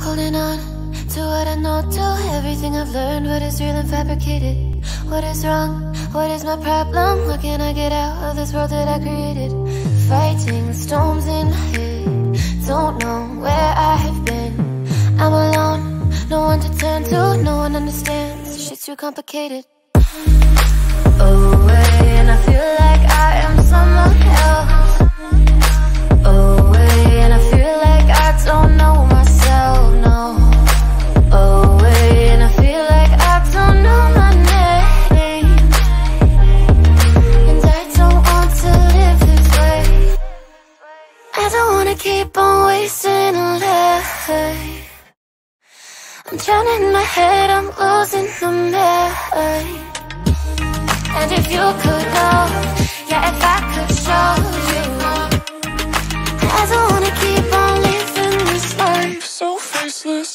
Holding on to what I know, to everything I've learned. What is real and fabricated? What is wrong? What is my problem? How can I get out of this world that I created? Fighting the storms in my head. Don't know where I have been. I'm alone, no one to turn to. No one understands, shit's too complicated. Away, and I feel like I am someone else. Away, and I feel like I don't know myself, no. Away, and I feel like I don't know my name. And I don't want to live this way. I don't wanna keep on wasting a life. I'm drowning in my head, I'm losing the mind. And if you could know, yeah, if I could show you, I don't wanna keep on living this life so faceless.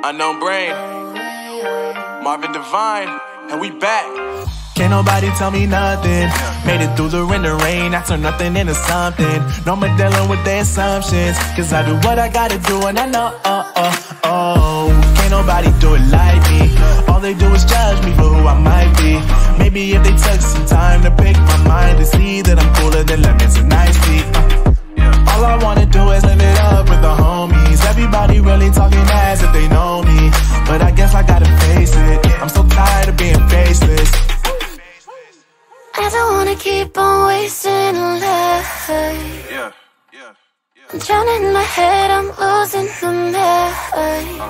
Unknown Brain, Marvin Divine, and we back. Can't nobody tell me nothing. Made it through the wind and rain, I turn nothing into something. No more dealing with their assumptions, cause I do what I gotta do and I know, can't nobody do it like me. All they do is judge me for who I might be. Maybe if they took some time to pick my mind, to see that I'm cooler than lemons and iced tea. All I wanna do is live it up with the homies. Everybody really talking as if they know me, but I guess I gotta face it. I'm so tired of being faceless. I don't wanna keep on wasting a life. I'm drowning in my head, I'm losing the mind.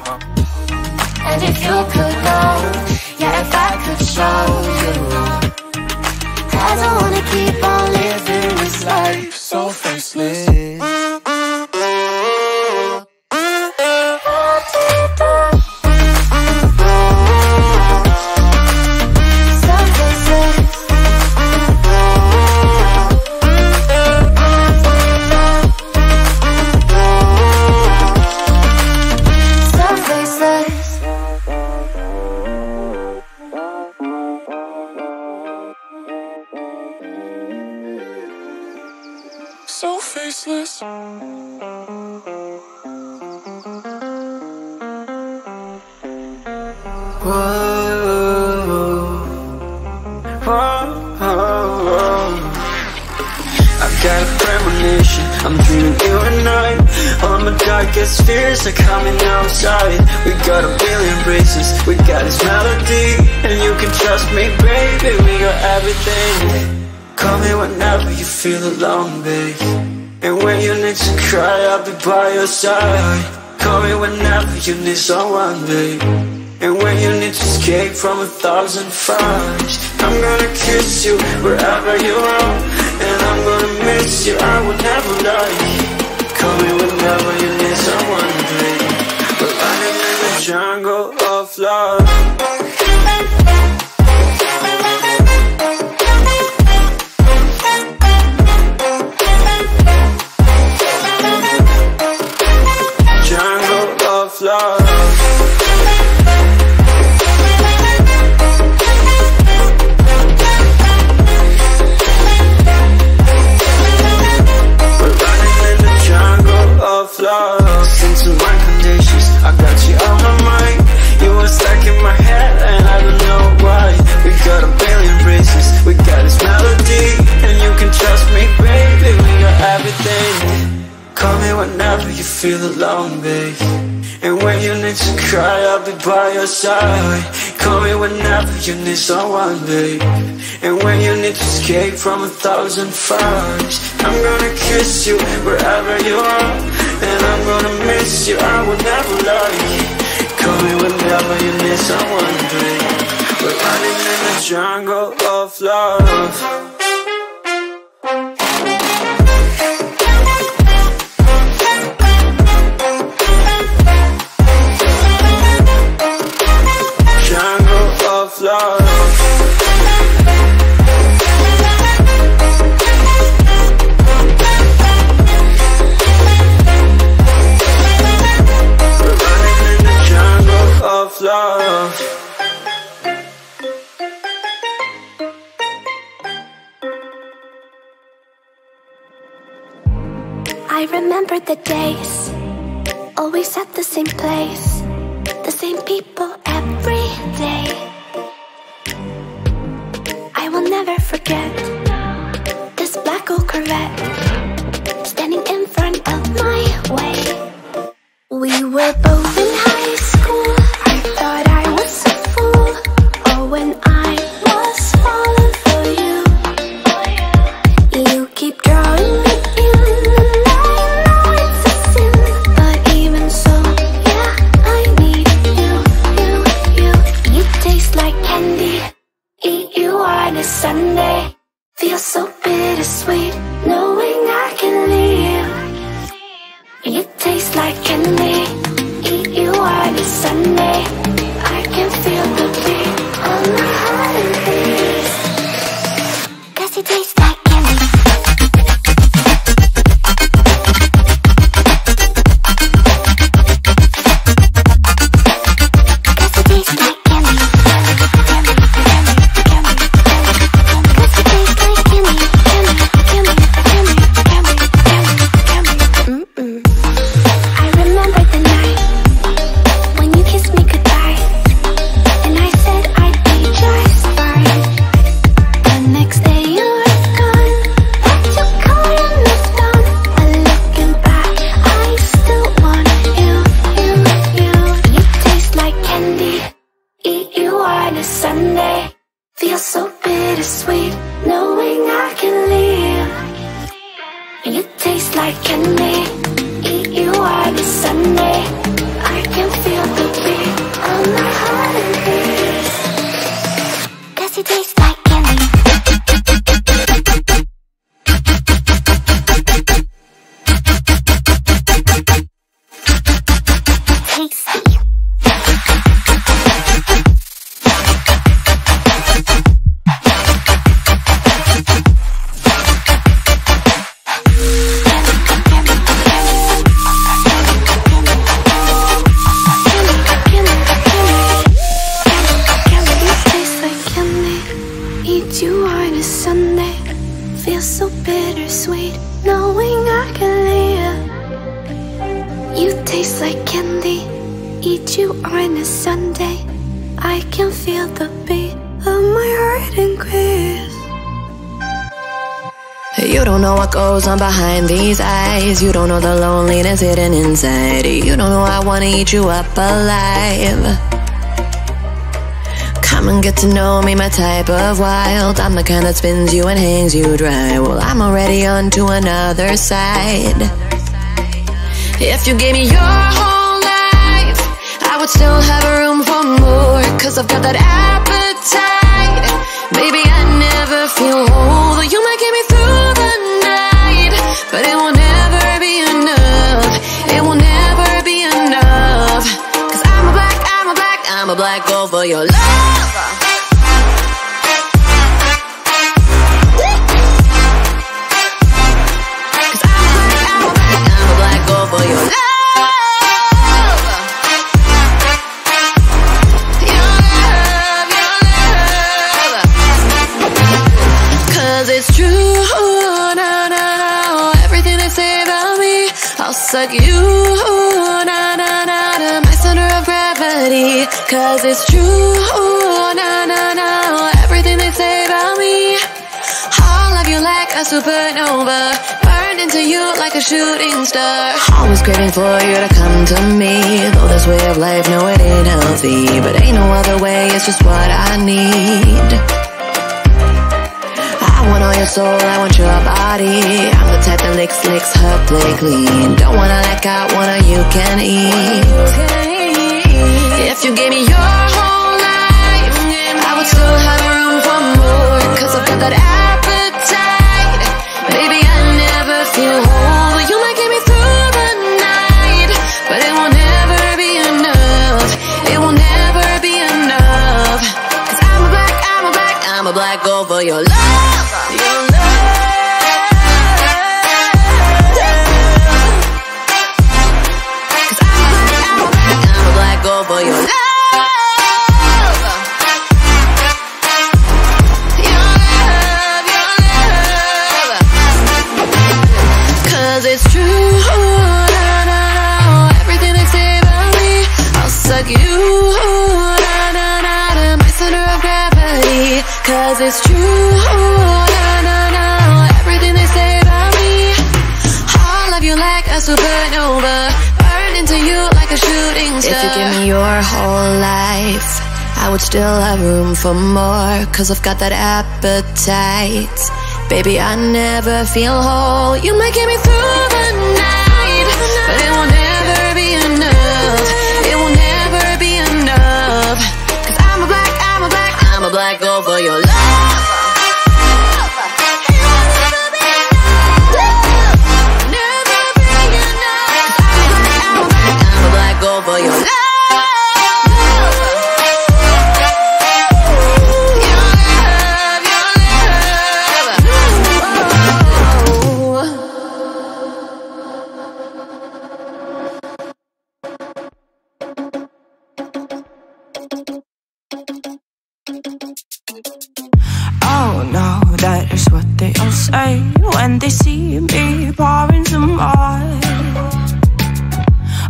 And if you could know, yeah, if I could show you, I don't wanna keep on living this life so faceless. So faceless. I've got a premonition, I'm dreaming you and I. All my darkest fears are coming outside. We got a billion races, we got this melody, and you can trust me, baby, we got everything. Call me whenever you feel alone, babe. And when you need to cry, I'll be by your side. Call me whenever you need someone, babe. And when you need to escape from 1,000 fires, I'm gonna kiss you wherever you are, and I'm gonna miss you, I will never lie. Call me whenever you need someone, babe. We're running in the jungle of love. Love. We're running in the jungle of love. Into my conditions, I got you on my mind. You were stuck in my head and I don't know why. We got a billion races, we got this melody, and you can trust me, baby, we got everything. Call me whenever you feel alone, babe. And when you need to cry, I'll be by your side. Call me whenever you need someone, babe. And when you need to escape from 1,000 fires, I'm gonna kiss you wherever you are, and I'm gonna miss you, I will never lie. Call me whenever you need someone, babe. We're running in the jungle of love. Love. I remember the days, always at the same place, the same people every day. I will never forget this black old Corvette standing in front of my way. We were both in high school. I thought I was a fool. Oh, when I was falling for you, you keep drawing me in, and I know it's a sin, but even so, yeah, I need you. You taste like candy. Eat you on a Sunday. Feel so bittersweet, knowing I can leave. You taste like candy. Eat you on a Sunday. I can feel the beat on my heart and beats. 'Cause you taste like candy. On behind these eyes, you don't know the loneliness hidden inside. You don't know I wanna eat you up alive. Come and get to know me, my type of wild. I'm the kind that spins you and hangs you dry. Well, I'm already on to another side. If you gave me your whole life, I would still have room for more. 'Cause I've got that appetite. Baby, I never feel whole. You might get me through the night, but it will never be enough. It will never be enough. 'Cause I'm a black gold for your love. 'Cause I'm a black gold for your love. It's true, no, everything they say about me, I'll suck you, to my center of gravity. 'Cause it's true, no, everything they say about me, I'll love you like a supernova, burned into you like a shooting star. Always craving for you to come to me, though this way of life, no, it ain't healthy, but ain't no other way, it's just what I need. I want all your soul, I want your body. I'm the type that licks her play clean. Don't wanna let go, wanna you can eat. If you gave me your whole life, I would still have room for more. 'Cause I've got that appetite. Baby, I never feel whole. You might get me through the night, but it will never be enough. It will never be enough. 'Cause I'm a black gold for your love. Your love. 'Cause I'm a black gold for your love. Your love. 'Cause it's true. of gravity, cause it's true. No, everything they say about me. I'll love you like a supernova, burn into you like a shooting star. If you give me your whole life, I would still have room for more, cause I've got that appetite. Baby, I never feel whole. You might get me through the night, but it will never be enough. It will never be enough. Cause I'm a black girl for your love. Never be enough. I'm a black girl for your love. That is what they all say when they see me pouring some more.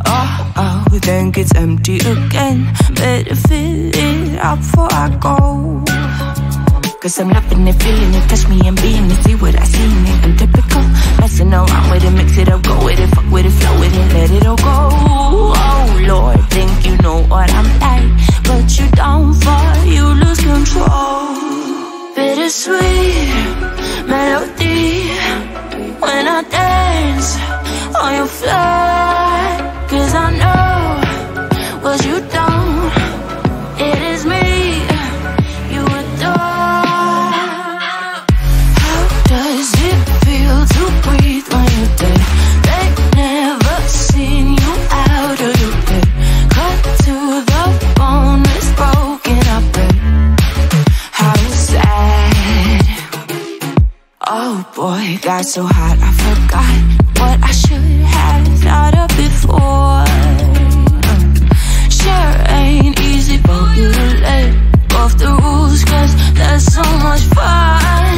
Oh, then it's empty again. Better fill it up before I go. Cause I'm loving it, feeling it, touch me and being it. See what I see in it, I'm typical. Messing around with it, mix it up, go with it, fuck with it, flow with it, let it all go. Oh Lord, think you know what I'm like, but you don't fall, you lose control. Bittersweet melody when I dance on your floor. Cause I know what you don't. It is me you adore. How does it feel to breathe when you're dead? They've never seen you out of your bed. Cut to the bone, it's broken up, babe. How sad. Oh boy, got so hot I forgot what I should have thought of before. Sure ain't easy for you to let go of the rules, cause there's so much fun.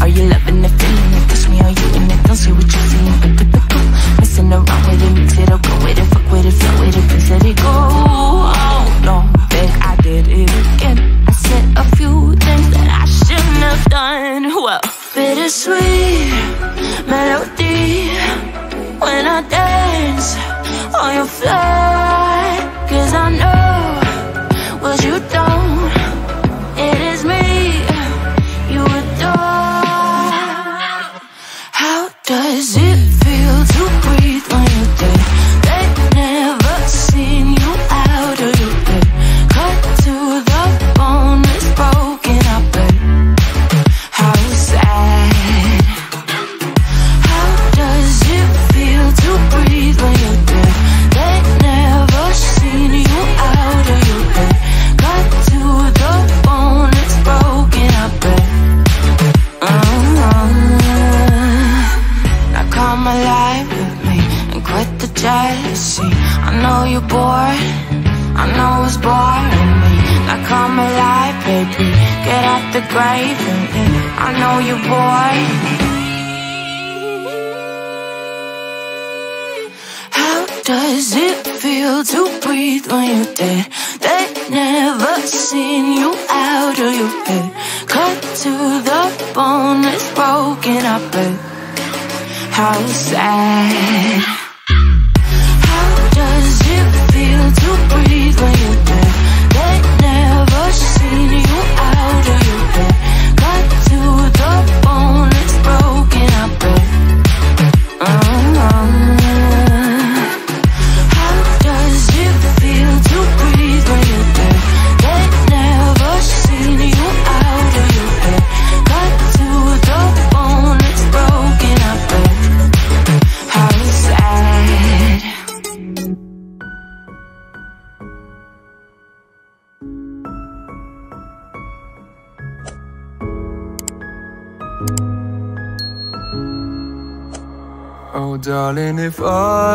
Are you loving it, feeling it, touch me, are you in it? Don't see what you're seeing, but typical. Messing around with it, mix it up, go with it, fuck with it, flow with it, please let it go. Oh no, bet I did it again. I said a few things that I shouldn't have done. Well, bittersweet melody when I dance on your floor. Cause I know what you don't. It is me you adore. How does it feel to breathe when you're dead? They've never seen you out of your bed. Cut to the bone, it's broken up, babe. How sad. How does it feel to breathe when you're dead? They've never seen you out of your bed. Cut to the bone, it's broken up, babe. Now come alive with me and quit the jealousy. I know you're bored, I know it's boring me. Now come alive, baby, get out the grave and I know you're bored. How does it feel to breathe when you're dead? They've never seen you out of your bed. Cut to the bone, it's broken up, babe. How sad. How does it feel to breathe when you're dead? They've never seen you out of your bed. Cut to the bone, it's broken up, babe. How does it feel to breathe when you're dead? They've never seen you out of your bed. Cut to the bone, it's broken up, babe. How sad. Oh darling, if I